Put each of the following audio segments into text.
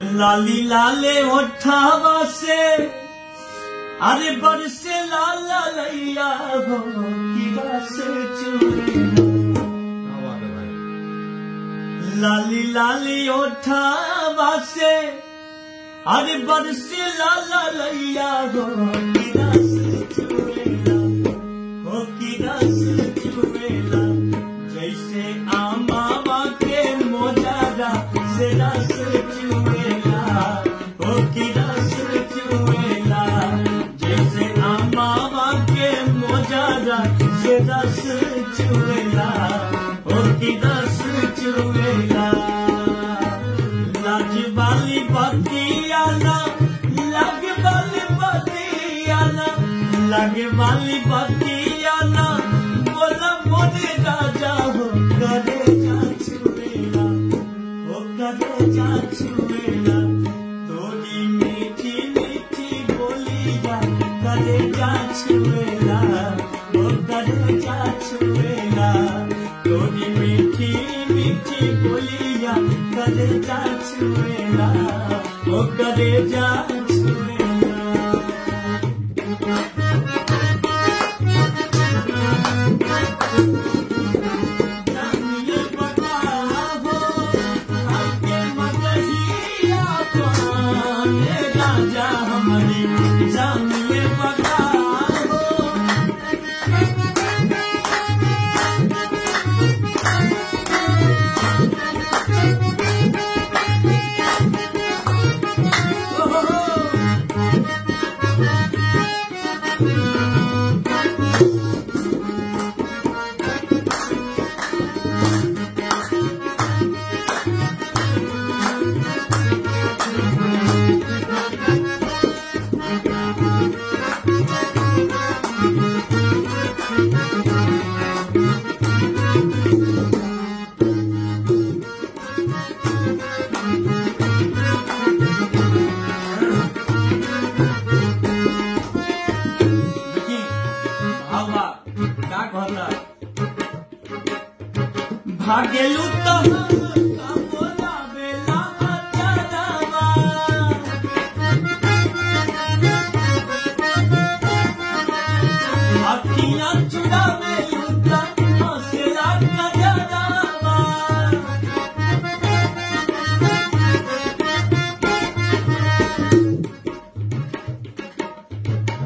लाली लाले ओठावा से अरे बरसे लाला लैया हो की रस चूरे लाली लाली ओठावा से अरे बरसे लाला लैया हो की रस चूरेला हो की रस चूरेला जैसे आमावा के मोजारा से रस चूरेला हो की रस चूरेला जैसे आमावा के मोजारा से रस चूरेला हो की रस चूरेला लाज वाली बतियाना लागे वाली बतियाना लागे वाली बतियाना बोला मोरे राजा हो करे जा छुएला हो करे जा छुएला तोरी मीठी मीठी बोलिया करे जा छुएला हो करे जा छुएला तोरी मीठी मीठी बोलिया करे जा छुएला हो करे जा छुएला जानिए पता हो आपके मगहिया पान राजा हमारी जानिए पता हो भागेलू तो हम बोला बेला चढ़ावा अखियां चुरावेलू तो हौसला कजरावा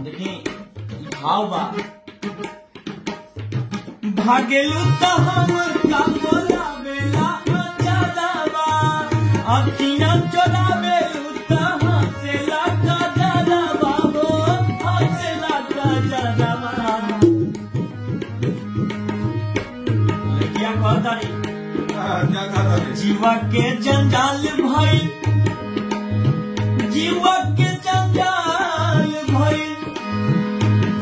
देखिए भाव बा भागेलू तो हम का बोला बेला चढ़ावा अखियां चुरावेलू तो हौसला कजरावा हो हौसला कजरावा क्या कहता जीवा के जंजाल भाई जीवा के जंजाल भाई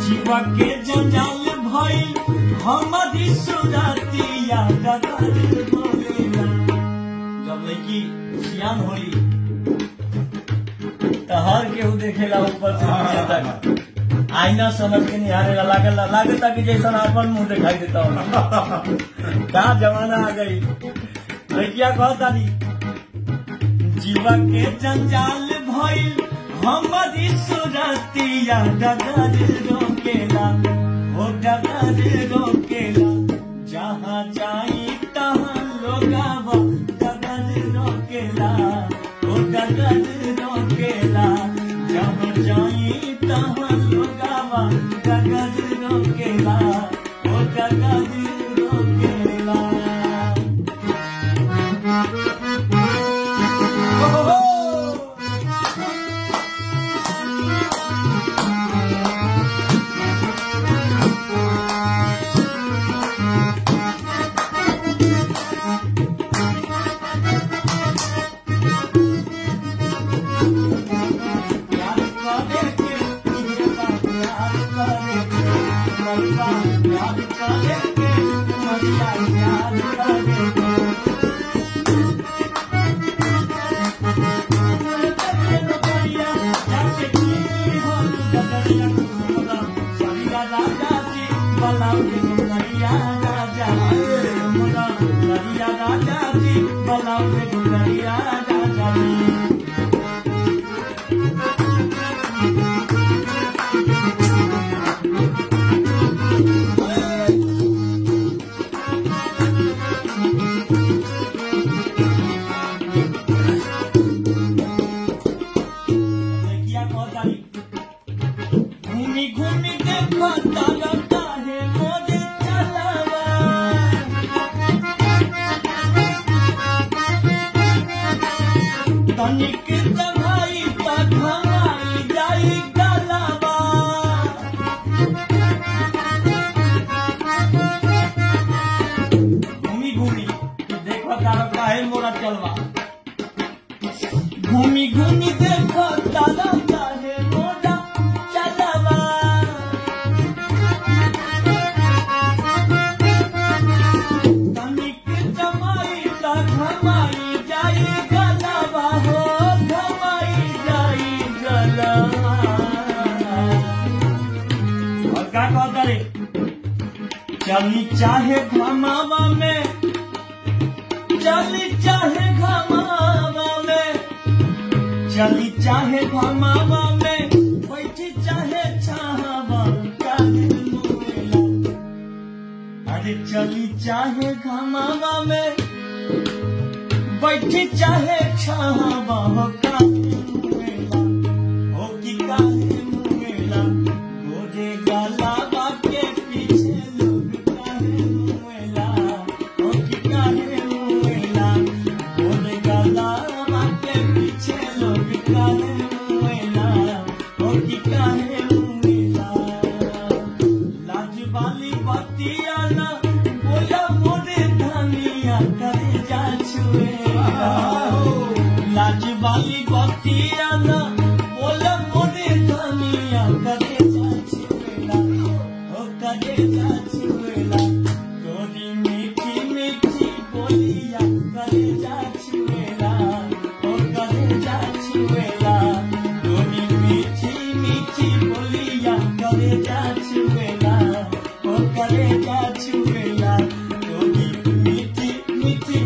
जीवा के जंजाल भाई हमारी सुरातिया डगर बोलेला जब लड़की सियान होई तो हर केहू देखेला ऊपर से नीचे तक आईना समझ के निहारेला लागता कि जैसा अपन मुंह दिखाई देता हो क्या जमाना आ गई लड़किया कहतानी जीवा के जंजाल भइल हमारी सुरातिया डगर रोकेला हो डगर रोकेला जहाँ जाई तहाँ लोगावा डगर रोकेला हो डगर रोकेला जहाँ जाई तहाँ लोगावा डगर रोकेला हो डगर रोकेला राजा जी तनिक जमाई त घमाई जाई गलबा घूमी घूमी देखो तारा काहे मोरा चलवा घूमी घूमी देखो तारा काहे मोरा चलवा तनिक जमाई त घमाई जाई गलबा हो घमाई जाई गलबा और क्या कहता रे चली चाहे घमावा में चली चाहे घमावा में चली चाहे घमावा में बैठी चाहे छावा काहे मुएला अरे चली चाहे घमावा में बैठी चाहे छावा काहे मुएला हो कि काहे मुएला गोरे गलबा के पीछे लोग काहे मुएला हो कि काहे मुएला गोरे गलबा के पीछे लोग काहे मुएला हो कि काहे मुएला लाज वाली बतिया ना बोला मोरे धनिया करे जा छुएला लाज वाली बतिया ना बोला मोरे धनिया करे जा छुएला हो करे जा छुएला तोरी मीठी मीठी बोलिया करे जा छुएला हो करे जा छुएला तोरी मीठी मीठी बोलिया करे जा छुएला हो करे जा छुएला तोरी मीठी मीठी